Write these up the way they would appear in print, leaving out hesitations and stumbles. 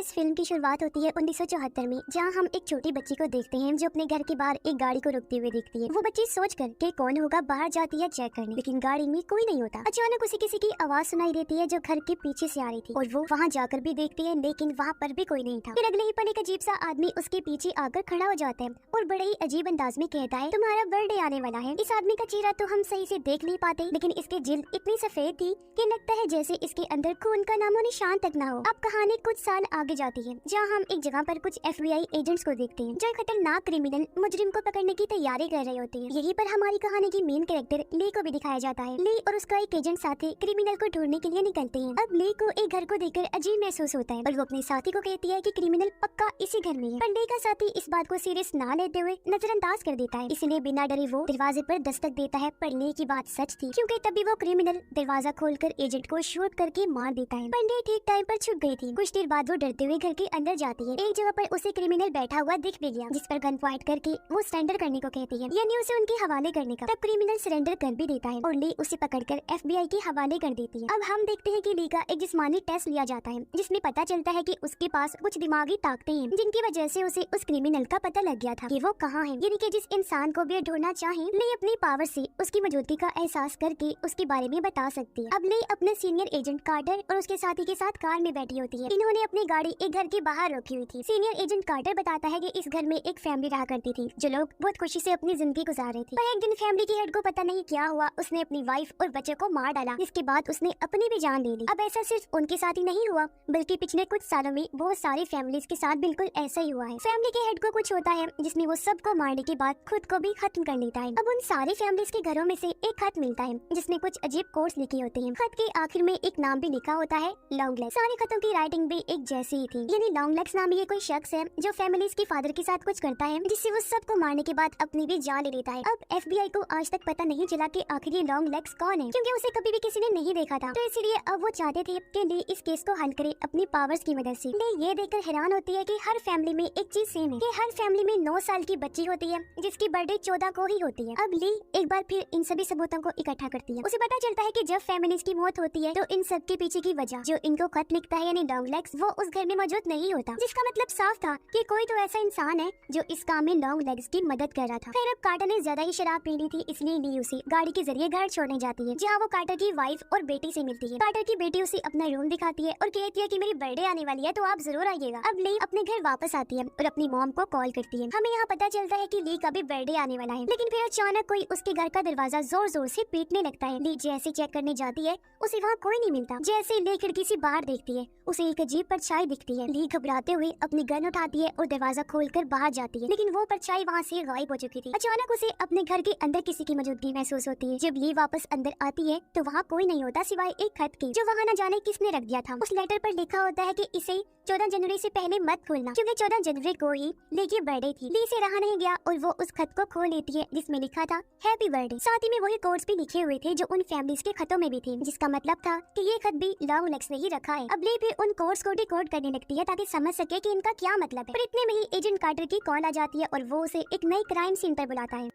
इस फिल्म की शुरुआत होती है 1974 में, जहां हम एक छोटी बच्ची को देखते हैं जो अपने घर के बाहर एक गाड़ी को रुकते हुए देखती है। वो बच्ची सोचकर कि कौन होगा बाहर जाती है चेक करने, लेकिन गाड़ी में कोई नहीं होता। अचानक उसे किसी की आवाज सुनाई देती है जो घर के पीछे से आ रही थी और वो वहाँ जाकर भी देखती है, लेकिन वहाँ पर भी कोई नहीं था। फिर अगले ही पल एक अजीब सा आदमी उसके पीछे आकर खड़ा हो जाता है और बड़े ही अजीब अंदाज में कहता है, तुम्हारा बर्थडे आने वाला है। इस आदमी का चेहरा तो हम सही से देख नहीं पाते, लेकिन इसकी जिल्द इतनी सफेद थी कि लगता है जैसे इसके अंदर खून का नामो निशान तक ना हो। अब कहानी कुछ साल आगे जाती है, जहाँ हम एक जगह पर कुछ FBI एजेंट्स को देखते हैं जो एक खतरनाक क्रिमिनल मुजरिम को पकड़ने की तैयारी कर रहे होते हैं। यहीं पर हमारी कहानी की मेन कैरेक्टर ली को भी दिखाया जाता है। ली और उसका एक एजेंट साथी क्रिमिनल को ढूंढने के लिए निकलते हैं। अब ली को एक घर को देखकर अजीब महसूस होता है और वो अपने साथी को कहती है कि क्रिमिनल पक्का इसी घर में है। पर ली का साथी इस बात को सीरियस ना लेते हुए नजरअंदाज कर देता है, इसलिए बिना डरे वो दरवाजे पर दस्तक देता है। पर ली की बात सच थी, क्योंकि तभी वो क्रिमिनल दरवाजा खोलकर एजेंट को शूट करके मार देता है। पर ली ठीक टाइम पर छुप गई थी। कुछ देर बाद वो डरते हुए घर के अंदर जाती है। एक जगह पर उसे क्रिमिनल बैठा हुआ दिख भी गया, जिस पर गन पॉइंट करके वो सरेंडर करने को कहती है, यानी उसे उनके हवाले करने का। तब क्रिमिनल सरेंडर कर भी देता है और ली उसे पकड़कर FBI के हवाले कर देती है। अब हम देखते हैं कि ली का एक जिस्मानी टेस्ट लिया जाता है, जिसमें पता चलता है कि उसके पास कुछ दिमागी ताकतें हैं, जिनकी वजह से उसे उस क्रिमिनल का पता लग गया था कि वो कहाँ है। यानी कि जिस इंसान को भी ढूंढना चाहे, ली अपनी पावर से उसकी मौजूदगी का एहसास करके उसके बारे में बता सकती है। अब ली अपने सीनियर एजेंट कार्टर और उसके साथी के साथ कार में बैठी होती है। इन्होंने अपनी गाड़ी एक घर के बाहर रखी हुई थी। सीनियर एजेंट कार्टर बताता है कि इस घर में एक फैमिली रहा करती थी, जो लोग बहुत खुशी से अपनी जिंदगी गुजार रहे थे। पर एक दिन फैमिली की हेड को पता नहीं क्या हुआ, उसने अपनी वाइफ और बच्चे को मार डाला, जिसके बाद उसने अपनी भी जान ले ली। अब ऐसा सिर्फ उनके साथ ही नहीं हुआ, बल्कि पिछले कुछ सालों में बहुत सारी फैमिलीज के साथ बिल्कुल ऐसा ही हुआ है। फैमिली के हेड को कुछ होता है जिसमें वो सबको मारने के बाद खुद को भी खत्म कर लेता है। अब उन सारी फैमिलीज के घरों में से एक खत मिलता है, जिसमें कुछ अजीब कोड्स लिखे होते हैं। खत के आखिर में एक नाम भी लिखा होता है, लॉन्ग लेग्स। सारे खतों की राइटिंग भी एक जैसी ही थी, यानी लॉन्ग लेग्स नाम ये कोई शख्स है जो फैमिलीज के फादर के साथ कुछ करता है, जिससे वो सबको मारने के बाद अपनी भी जान ले लेता है। अब FBI को आज तक पता नहीं चला कि आखिर ये लॉन्ग लेग्स कौन है, क्योंकि उसे कभी भी किसी ने नहीं देखा था। तो इसलिए अब वो चाहते थे कि ली इस केस को हल करे अपनी पावर्स की मदद से। ली ये देखकर हैरान होती है कि हर फैमिली में एक चीज सेम है, कि हर फैमिली में 9 साल की बच्ची होती है जिसकी बर्थडे 14 को ही होती है। अब ली एक बार फिर इन सभी सबूतों को इकट्ठा करती है। उसे पता चलता है कि जब फैमिलीज की मौत होती है तो इन सब के पीछे की वजह जो इनको खत लिखता है, यानी लॉन्ग लेग्स, वो उस घर में मौजूद नहीं होता, जिसका मतलब साफ था कि कोई तो ऐसा इंसान है जो इस काम में लॉन्ग लेग्स की मदद कर रहा था। फिर अब कार्टर ने ज्यादा ही शराब पी ली थी, इसलिए ली उसे गाड़ी के जरिए घर छोड़ने जाती है, जहाँ वो कार्टर की वाइफ और बेटी से मिलती है। कार्टर की बेटी उसे अपना रूम दिखाती है और कहती है कि मेरी बर्थडे आने वाली है, तो आप जरूर आइएगा। अब ली अपने घर वापस आती है और अपनी मॉम को कॉल करती है। हमें यहाँ पता चलता है कि ली का भी बर्थडे आने वाला है, लेकिन फिर अचानक कोई उसके घर का दरवाजा जोर जोर से पीटने लगता है। ली जैसे चेक करने जाती है, उसे वहाँ कोई नहीं मिलता। जैसे ली खिड़की से बाहर देखती है, उसे एक अजीब परछाई दिखती है। ली घबराते हुए अपनी गन उठाती है और दरवाजा खोलकर बाहर जाती है, लेकिन वो परछाई वहाँ से गायब हो चुकी थी। अचानक उसे अपने घर के अंदर किसी की मौजूदगी महसूस होती है। जब ली वापस अंदर आती है तो वहाँ कोई नहीं होता सिवाय एक खत के, जो वहाँ न जाने किसने रख दिया था। उस लेटर पर लिखा होता है कि इसे 14 जनवरी से पहले मत खोलना, क्योंकि 14 जनवरी को ही ली की बर्थडे थी। ली से रहा नहीं गया और वो उस खत को खोल लेती है, जिसमें लिखा था हैप्पी बर्थडे। साथ ही में वही कोड्स भी लिखे हुए थे जो उन फैमिलीज के खतों में भी थे, जिसका मतलब था कि ये खत भी लॉन्ग लेग्स ने ही रखा है। अब ली भी उन कोड्स को डिकोड करने लगती है ताकि समझ सके कि इनका क्या मतलब है। पर इतने में ही एजेंट कार्टर की कॉल आ जाती है और वो उसे एक नई क्राइम सीन पर बुलाता है।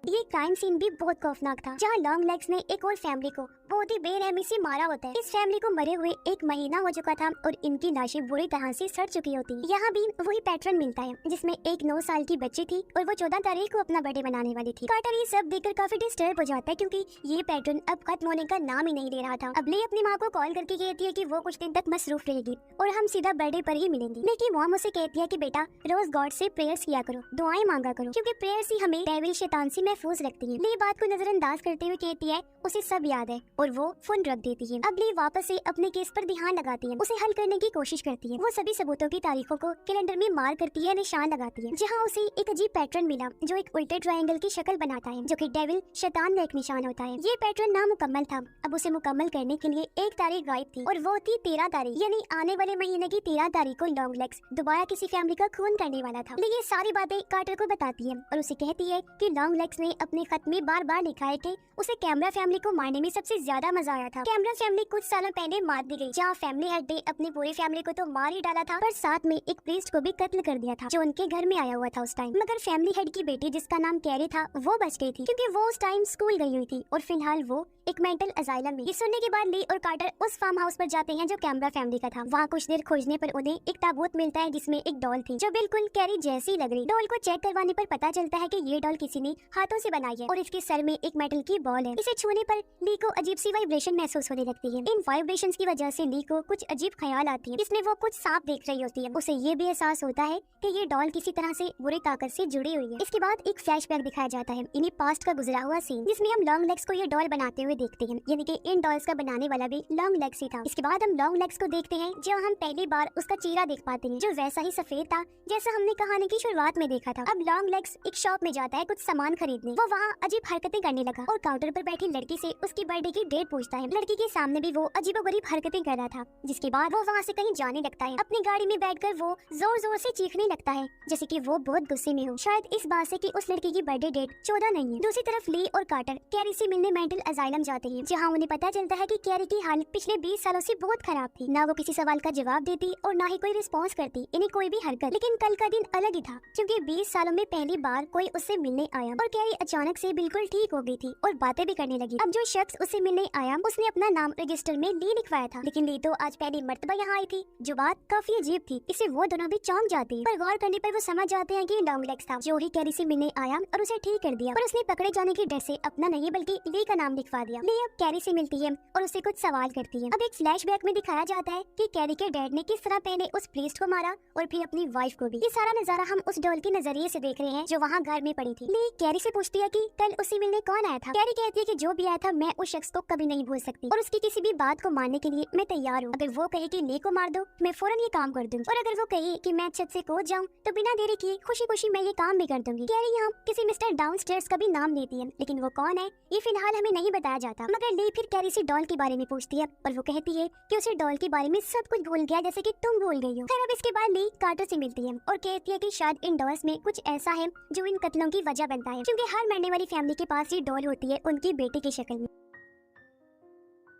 ये क्राइम सीन भी बहुत खौफनाक था, जहाँ लॉन्ग लेग्स ने एक और फैमिली को बहुत ही बेरहमी से मारा होता है। इस फैमिली को मरे हुए 1 महीना हो चुका था और इनकी लाशें बुरी तरह से सड़ चुकी होती। यहाँ भी वही पैटर्न मिलता है, जिसमें एक 9 साल की बच्ची थी और वो 14 तारीख को अपना बर्थडे मनाने वाली थी। कार्टर ये सब देखकर काफी डिस्टर्ब हो जाता है, क्योंकि ये पैटर्न अब खत्म होने का नाम ही नहीं ले रहा था। अब ली अपनी माँ को कॉल करके कहती है कि वो कुछ दिन तक मसरूफ रहेगी और हम सीधा बर्थडे पर ही मिलेंगे। लेकिन मॉम उसे कहती है कि बेटा रोज गॉड से प्रेयर्स किया करो, दुआएं मांगा करो, क्योंकि प्रेयर्स ही हमें डेविल शैतान से महफूज रखती है। ली बात को नजरअंदाज करते हुए कहती है उसे सब याद है और वो फोन रख देती है। अब ली वापस से अपने केस पर ध्यान लगाती है, उसे हल करने की कोशिश करती है। वो सभी सबूतों की तारीखों को कैलेंडर में मार्क करती है, निशान लगाती है, जहाँ उसे एक अजीब पैटर्न मिला जो एक उल्टे ट्रायंगल की शक्ल बनाता है, जो कि डेविल शैतान का एक निशान होता है। ये पैटर्न नामुकम्मल था। अब उसे मुकम्मल करने के लिए एक तारीख गायब थी और वो थी 13 तारीख, यानी आने वाले महीने की 13 तारीख को लॉन्ग लेग्स दोबारा किसी फैमिली का खून करने वाला था। लेकिन ये सारी बातें कार्टर को बताती है और उसे कहती है कि लॉन्ग लेग्स ने अपने खत में बार बार लिखा है कि उसे कैमरा फैमिली को मारने में सबसे ज्यादा मजा आया था। कैमरा फैमिली कुछ सालों पहले मार दी गई, जहाँ फैमिली हेड ने अपनी पूरी फैमिली को तो मार ही डाला था, पर साथ में एक प्रीस्ट को भी कत्ल कर दिया था जो उनके घर में आया हुआ था उस टाइम। मगर फैमिली हेड की बेटी जिसका नाम कैरी था वो बच गई थी, क्योंकि वो उस टाइम स्कूल गई हुई थी और फिलहाल वो एक मेंटल असाइलम में। ये सुनने के बाद ली और कार्टर उस फार्म हाउस पर जाते हैं जो कैमरा फैमिली का था। वहाँ कुछ देर खोजने पर उन्हें एक ताबूत मिलता है जिसमें एक डॉल थी जो बिल्कुल कैरी जैसी लग रही। डॉल को चेक करवाने पर पता चलता है कि ये डॉल किसी ने हाथों से बनाई है और इसके सर में एक मेटल की बॉल है। इसे छूने पर ली को अजीब सी वाइब्रेशन महसूस होने लगती है। इन वाइब्रेशंस की वजह से ली को कुछ अजीब ख्याल आती है जिसमें वो कुछ सांप देख रही होती है। उसे ये भी एहसास होता है कि ये डॉल किसी तरह से बुरी ताकत से जुड़ी हुई है। इसके बाद एक फ्लैशबैक दिखाया जाता है इन्हीं पास्ट का गुजरा हुआ सीन जिसमें हम लॉन्ग लेग्स को ये डॉल बनाते हुए देखते हैं, यानी कि इन डॉल्स का बनाने वाला भी लॉन्ग लेग्स ही था। इसके बाद हम लॉन्ग लेग्स को देखते हैं जहाँ हम पहली बार उसका चेहरा देख पाते हैं जो वैसा ही सफेद था जैसा हमने कहानी की शुरुआत में देखा था। अब लॉन्ग लेग्स एक शॉप में जाता है कुछ सामान खरीदने। वो वहाँ अजीब हरकतें करने लगा और काउंटर पर बैठी लड़की से उसकी बर्थडे की डेट पूछता है। लड़की के सामने भी वो अजीबोगरीब हरकतें कर रहा था। जिसके बाद वो वहाँ से कहीं जाने लगता है। अपनी गाड़ी में बैठकर वो जोर जोर से चीखने लगता है जैसे कि वो बहुत गुस्से में हो, शायद इस बात से कि उस लड़की की बर्थडे डेट 14 नहीं है। दूसरी तरफ ली और कार्टर कैरी से मिलने मेंटल असाइलम जाते हैं जहाँ उन्हें पता चलता है कि कैरी की हालत पिछले 20 सालों से बहुत खराब थी। ना वो किसी सवाल का जवाब देती और ना ही कोई रिस्पॉन्स करती, इन्हें कोई भी हरकत। लेकिन कल का दिन अलग ही था क्योंकि 20 सालों में पहली बार कोई उससे मिलने आया और कैरी अचानक से बिल्कुल ठीक हो गई थी और बातें भी करने लगी। अब जो शख्स उससे मिलने आया उसने अपना नाम रजिस्टर में ली लिखवाया था, लेकिन ली तो आज पहली मर्तबा यहाँ आई थी। जो बात काफी अजीब थी, इसे वो दोनों भी चौंक जाती है। पर गौर करने पर वो समझ जाते हैं कि लॉन्ग लेग्स था जो ही कैरी से मिलने आया और उसे ठीक कर दिया। पर उसने पकड़े जाने की डर से अपना नहीं बल्कि ली का नाम लिखवा दिया। ली अब कैरी से मिलती है और उससे कुछ सवाल करती है। अब एक फ्लैशबैक में दिखाया जाता है कि कैरी के डैड ने किस तरह पहले उस प्रीस्ट को मारा और फिर अपनी वाइफ को भी। ये सारा नजारा हम उस डॉल के नजरिए से देख रहे हैं जो वहाँ घर में पड़ी थी। ली कैरी से पूछती है कि कल उससे मिलने कौन आया था। कैरी कहती है कि जो भी आया था मैं उस शख्स को कभी नहीं भूल सकती और उसकी किसी भी बात को मानने के लिए मैं तैयार हूँ। अगर वो कहे कि ली को मार दो मैं फौरन ये काम कर दूंगी और अगर वो कहे कि मैं छत से कूद जाऊँ तो बिना देरी किए खुशी खुशी मैं ये काम भी कर दूंगी। कैरी यहाँ किसी मिस्टर डाउनस्टेयर्स का भी नाम लेती है, लेकिन वो कौन है ये फिलहाल हमें नहीं बताया जाता। मगर ली फिर कैरी से डॉल के बारे में पूछती है और वो कहती है कि उसे डॉल के बारे में सब कुछ भूल गया जैसे कि तुम भूल गई हो। फिर अब इसके बाद ली कार्टर से मिलती है और कहती है कि शायद इन डॉल्स में कुछ ऐसा है जो इन कत्लों की वजह बनता है, क्योंकि हर मरने वाली फैमिली के पास ये डॉल होती है उनकी बेटी की शक्ल में।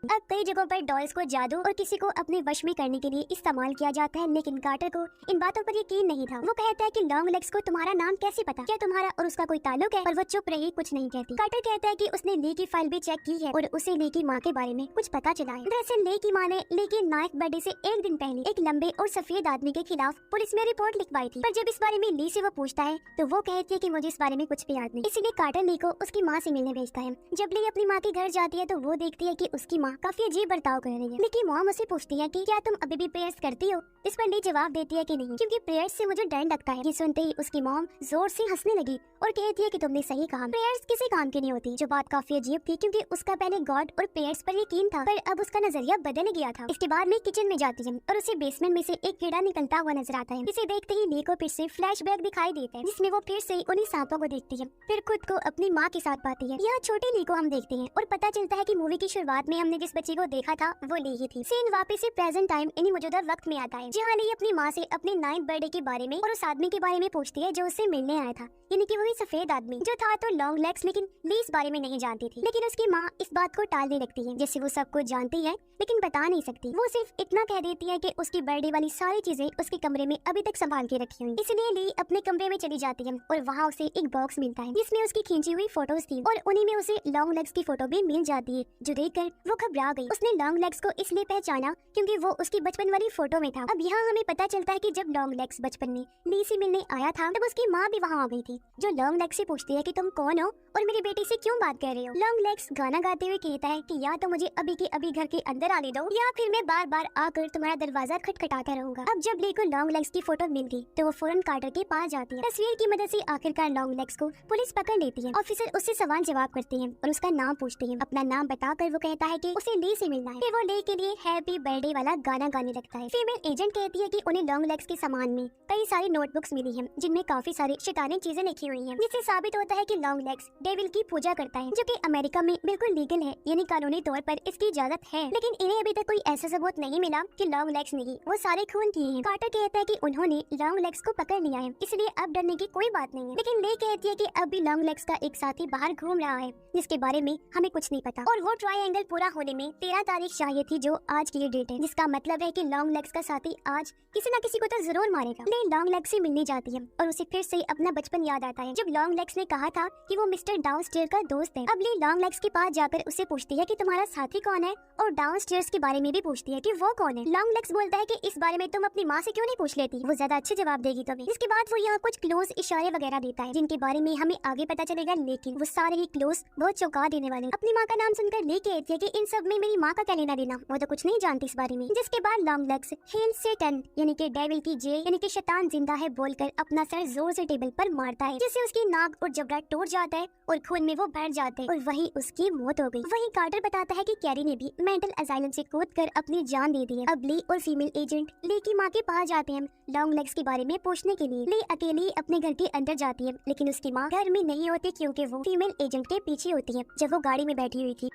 अब कई जगहों पर डॉल्स को जादू और किसी को अपने वश में करने के लिए इस्तेमाल किया जाता है, लेकिन कार्टर को इन बातों पर यकीन नहीं था। वो कहता है कि लॉन्ग लेग्स को तुम्हारा नाम कैसे पता, क्या तुम्हारा और उसका कोई ताल्लुक है? और वो चुप रही, कुछ नहीं कहती। कार्टर कहता है कि उसने ली की फाइल भी चेक की है और उसे ली की माँ के बारे में कुछ पता चला है। दरअसल ली की माँ ने ली के नायक बर्थडे से एक दिन पहले एक लंबे और सफेद आदमी के खिलाफ पुलिस में रिपोर्ट लिखवाई थी। पर जब इस बारे में ली से वो पूछता है तो वो कहती है कि मुझे इस बारे में कुछ भी याद नहीं। इसीलिए कार्टर ली को उसकी माँ से मिलने भेजता है। जब ली अपनी माँ के घर जाती है तो वो देखती है कि उसकी माँ काफी अजीब बर्ताव कर रही है। लेकिन मॉम उसे पूछती है कि क्या तुम अभी भी प्रेयर्स करती हो? इस पर ली जवाब देती है कि नहीं, क्योंकि प्रेयर्स से मुझे डर लगता है। ये सुनते ही उसकी मॉम जोर से हंसने लगी और कहती है कि तुमने सही कहा, प्रेयर्स किसी काम की नहीं होती। जो बात काफी अजीब थी क्योंकि उसका पहले गॉड और प्रेयर्स पर यकीन था, पर अब उसका नजरिया बदल गया था। इसके बाद में किचन में जाती है और उसे बेसमेंट में से एक कीड़ा निकलता हुआ नजर आता है। इसे देखते ही ली को फिर से फ्लैशबैक दिखाई देता है जिसमें वो फिर से उन्हीं सांपों को देखती है, फिर खुद को अपनी माँ के साथ पाती है। यहाँ छोटी ली को हम देखते हैं और पता चलता है कि मूवी की शुरुआत में हमने जिस बच्ची को देखा था वो ली ही थी। सीन वापस से प्रेजेंट टाइम इन्हीं मौजूदा वक्त में आता है जहाँ ली अपनी माँ से अपने 9th बर्थडे के बारे में और उस आदमी के बारे में पूछती है जो उससे मिलने आया था, यानी कि वही सफेद आदमी जो था तो लॉन्ग लेग्स, लेकिन ली इस बारे में नहीं जानती थी। लेकिन उसकी माँ इस बात को टालने लगती है जैसे वो सब कुछ जानती है लेकिन बता नहीं सकती। वो सिर्फ इतना कह देती है कि उसकी बर्थडे वाली सारी चीजें उसके कमरे में अभी तक संभाल के रखी हुई। इसलिए ली अपने कमरे में चली जाती है और वहाँ उसे एक बॉक्स मिलता है जिसमें उसकी खींची हुई फोटोज थी और उन्हीं में उसे लॉन्ग लेग्स की फोटो भी मिल जाती है, जो देखकर वो घबरा गई। उसने लॉन्ग लेग्स को इसलिए पहचाना क्योंकि वो उसकी बचपन वाली फोटो में था। अब यहाँ हमें पता चलता है कि जब लॉन्ग लेग्स बचपन में ली से मिलने आया था तब उसकी माँ भी वहाँ आ गई थी, जो लॉन्ग लेग्स से पूछती है कि तुम कौन हो और मेरी बेटी से क्यों बात कर रहे हो। लॉन्ग लेग्स गाना गाते हुए कहता है कि या तो मुझे अभी के अभी घर के अंदर आने दो या फिर मैं बार बार आकर तुम्हारा दरवाजा खटखटाता रहूंगा। अब जब ली को लॉन्ग लेग्स की फोटो मिल गई तो वो फौरन कार्टर के पास जाती है। तस्वीर की मदद से आखिरकार लॉन्ग लेग्स को पुलिस पकड़ लेती है। ऑफिसर उससे सवाल जवाब करते हैं और उसका नाम पूछते हैं। अपना नाम बताकर वो कहता है कि उसे ली से मिलना है। फिर वो ली के लिए हैप्पी बर्थडे वाला गाना गाने लगता है। फीमेल एजेंट कहती है कि उन्हें लॉन्ग लेग्स के सामान में कई सारी नोटबुक्स मिली हैं जिनमें काफी सारी शैतानी चीजें लिखी हुई हैं, जिससे साबित होता है कि लॉन्ग लेग्स डेविल की पूजा करता है, जो कि अमेरिका में बिल्कुल लीगल है, यानी कानूनी तौर पर इसकी इजाजत है। लेकिन इन्हें अभी तक कोई ऐसा सबूत नहीं मिला कि लॉन्ग लेग्स नहीं, वो सारे खून किए हैं। कार्टर कहता है कि उन्होंने लॉन्ग लेग्स को पकड़ लिया है, इसलिए अब डरने की कोई बात नहीं है। लेकिन ली कहती है कि अब भी लॉन्ग लेग्स का एक साथी बाहर घूम रहा है जिसके बारे में हमें कुछ नहीं पता, और वो ट्रायंगल पूरा होने में 13 तारीख चाहिए थी, जो आज की डेट है, जिसका मतलब है कि लॉन्ग लेग्स का साथी आज किसी न किसी को तो जरूर मारेगा। ले लॉन्ग लेग्स से मिलने जाती है और उसे फिर से अपना बचपन याद आता है, जब लॉन्ग लेग्स ने कहा था कि वो मिस्टर डाउनस्टेयर का दोस्त है। अब ले लॉन्ग लेग्स के पास जाकर उसे पूछती है कि तुम्हारा साथी कौन है, और डाउनस्टेयर्स के बारे में भी पूछती है कि वो कौन है। लॉन्ग लेग्स बोलता है कि इस बारे में तुम अपनी माँ से क्यों नहीं पूछ लेती, वो ज्यादा अच्छे जवाब देगी तुम्हें। इसके बाद वो यहाँ कुछ क्लोज इशारे वगैरह देता है जिनके बारे में हमें आगे पता चलेगा, लेकिन वो सारे ही क्लोज बहुत चौंका देने वाले। अपनी माँ का नाम सुनकर ले कहती है कि इन सब में मेरी माँ का क्या लेना देना, वो तो कुछ नहीं जानती इस बारे में। जिसके बाद लॉन्ग लेग्स हेल सेटन यानी कि डेविल की जे यानी कि शैतान जिंदा है बोलकर अपना सर जोर से टेबल पर मारता है, जिससे उसकी नाक और जबड़ा टूट जाता है और खून में वो भर जाते हैं और वहीं उसकी मौत हो गई। वहीं कार्टर बताता है कि कैरी ने भी मेंटल असाइलम से कूदकर अपनी जान दे दी है। अब ली और फीमेल एजेंट ली की माँ के पास जाते हैं लॉन्ग लेग्स के बारे में पूछने के लिए। ली अकेली अपने घर के अंदर जाती है, लेकिन उसकी माँ घर में नहीं होती क्योंकि वो फीमेल एजेंट के पीछे होती है जब वो गाड़ी में बैठी हुई थी।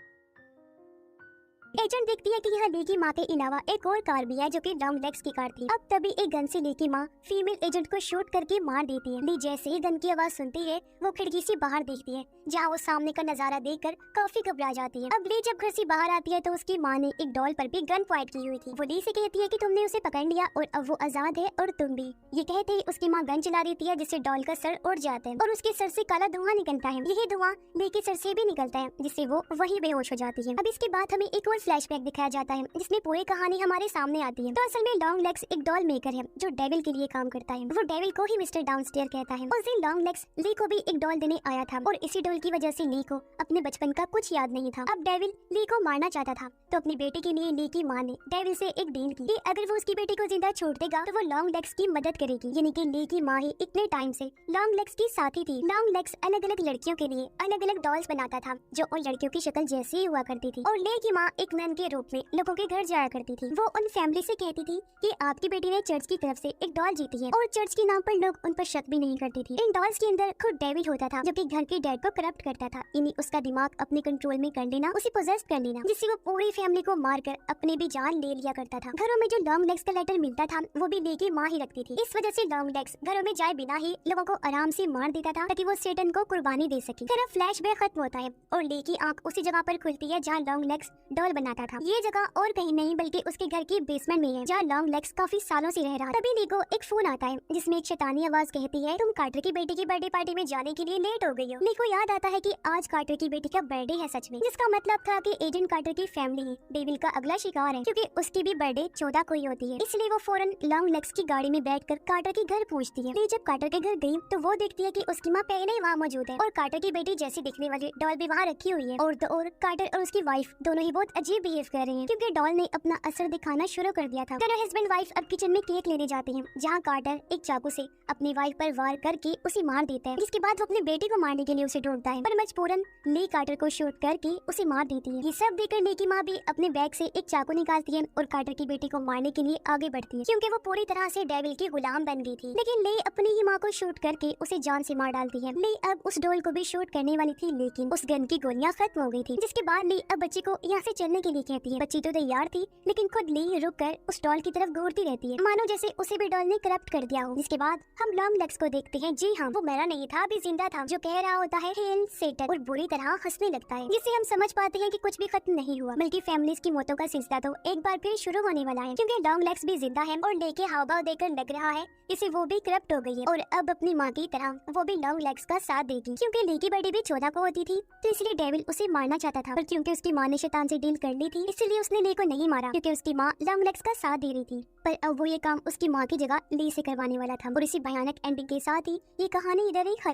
एजेंट देखती है कि यहाँ ली की माँ के अलावा एक और कार भी है जो कि लॉन्ग लेग्स की कार थी। अब तभी एक गन से ली की माँ फीमेल एजेंट को शूट करके मार देती है। ली जैसे ही गन की आवाज सुनती है वो खिड़की से बाहर देखती है, जहाँ वो सामने का नजारा देखकर काफी घबरा जाती है। अब ली जब घर से बाहर आती है तो उसकी माँ ने एक डॉल पर भी गन पॉइंट की हुई थी। वो ली से कहती है कि तुमने उसे पकड़ लिया और अब वो आजाद है और तुम भी। ये कहते ही उसकी माँ गन चला देती है, जिससे डॉल का सर उड़ जाता है और उसके सर से काला धुआं निकलता है। यही धुआं ली के सर से भी निकलता है, जिससे वो वही बेहोश हो जाती है। अब इसके बाद हमें एक और फ्लैशबैक दिखाया जाता है जिसमें पूरी कहानी हमारे सामने आती है। तो असल में लॉन्ग लेग्स एक डॉल मेकर है जो डेविल के लिए काम करता है। वो डेविल को ही मिस्टर डाउनस्टेयर कहता है। उस दिन लॉन्ग लेग्स ली को भी एक डॉल देने आया था और इसी डॉल की वजह से ली को अपने बचपन का कुछ याद नहीं था। अब डेविल ली को मारना चाहता था, तो अपनी बेटी के लिए ली की माँ ने डेविल से एक डील की कि अगर वो उसकी बेटी को जिंदा छोड़ देगा तो वो लॉन्ग लेग्स की मदद करेगी। यानी कि ली की माँ ही इतने टाइम से लॉन्ग लेग्स की साथी थी। लॉन्ग लेग्स अलग अलग लड़कियों के लिए अलग अलग डॉल्स बनाता था जो उन लड़कियों की शक्ल जैसी ही हुआ करती थी, और ली की माँ एक नन के रूप में लोगों के घर जाया करती थी। वो उन फैमिली से कहती थी कि आपकी बेटी ने चर्च की तरफ से एक डॉल जीती है, और चर्च के नाम पर लोग उन पर शक भी नहीं करते थे। इन डॉल्स के अंदर खुद डेविड होता था जो कि घर के डैड को करप्ट करता था, यानी उसका दिमाग अपने कंट्रोल में कर लेना, उसे पोजेस कर लेना, जिससे वो पूरी फैमिली को मारकर अपने भी जान ले लिया करता था। घरों में जो लॉन्ग लेग्स का लेटर मिलता था वो भी ली की माँ ही रखती थी। इस वजह से लॉन्ग लेग्स घरों में जाए बिना ही लोगों को आराम से मार देता था ताकि वो सेटन को कुर्बानी दे सके। फिर फ्लैशबैक खत्म होता है और ली की आंख उसी जगह पर खुलती है जहाँ लॉन्ग लेग्स डॉल बनाता था। ये जगह और कहीं नहीं बल्कि उसके घर की बेसमेंट में है जहाँ लॉन्ग लेग्स काफी सालों से रह रहा। तभी ली को एक फोन आता है जिसमें एक शैतानी आवाज कहती है तुम कार्टर की बेटी की बर्थडे पार्टी में जाने के लिए लेट हो गई हो। ली को याद आता है कि आज कार्टर की बेटी का बर्थडे है सच में, जिसका मतलब था कि एजेंट कार्टर की फैमिली ही डेविल का अगला शिकार है, क्योंकि उसकी भी बर्थडे 14 को ही होती है। इसलिए वो फौरन लॉन्ग लेग्स की गाड़ी में बैठकर कार्टर के घर पहुंचती है। ली जब कार्टर के घर गई तो वो देखती है कि उसकी माँ पहले ही वहाँ मौजूद है और कार्टर की बेटी जैसी दिखने वाली डॉल भी वहाँ रखी हुई है। और तो और कार्टर और उसकी वाइफ दोनों ही बहुत अजीब बिहेव कर रहे हैं क्योंकि डॉल ने अपना असर दिखाना शुरू कर दिया था। दोनों हस्बैंड वाइफ अब किचन में केक लेने जाते हैं जहाँ कार्टर एक चाकू से अपनी वाइफ पर वार करके उसे मार देता है, जिसके बाद वो अपनी बेटी को मारने के लिए उसे ढूंढता है, पर मजबूरन ली कार्टर को शूट करके उसे मार देती है। ये सब देखकर ली की माँ भी अपने बैग से एक चाकू निकालती है और कार्टर की बेटी को मारने के लिए आगे बढ़ती है क्योंकि वो पूरी तरह से डेविल की गुलाम बन गई थी। लेकिन ली अपनी ही माँ को शूट करके उसे जान से मार डालती है। ली अब उस डोल को भी शूट करने वाली थी, लेकिन उस गन की गोलियां खत्म हो गई थी, जिसके बाद ली अब बच्ची को यहाँ से चलने के लिए कहती है। बच्ची तो तैयार थी लेकिन खुद ली रुक कर उस डॉल की तरफ घूरती रहती है, मानो जैसे उसे भी डॉल ने करप्ट कर दिया हो। जिसके बाद हम लॉन्ग लेग्स को देखते हैं। जी हाँ, वो मरा नहीं था, अभी जिंदा था, जो कह रहा होता है हेल सेटन और बुरी तरह हंसने लगता है, जिससे हम समझ पाते हैं कि कुछ भी खत्म नहीं हुआ, बल्कि फैमिलीज की मौतों का सिलसिला तो एक बार फिर शुरू होने वाला है, क्योंकि लॉन्ग लेग्स भी जिंदा है और लेके हाव भाव देकर लग रहा है इसे वो भी करप्ट हो गई है और अब अपनी माँ की तरह वो भी लॉन्ग लेग्स का साथ देगी। क्योंकि ली की बर्थडे भी 14 को होती थी तो इसलिए डेविल उसे मारना चाहता था, पर क्योंकि उसकी माँ ने शैतान से डील कर ली थी इसलिए उसने ली को नहीं मारा, क्योंकि उसकी माँ लॉन्ग लेग्स का साथ दे रही थी। पर अब वो ये काम उसकी माँ की जगह ली से करवाने वाला था और इसी भयानक एंडिंग के साथ ही ये कहानी इधर ही खत्म।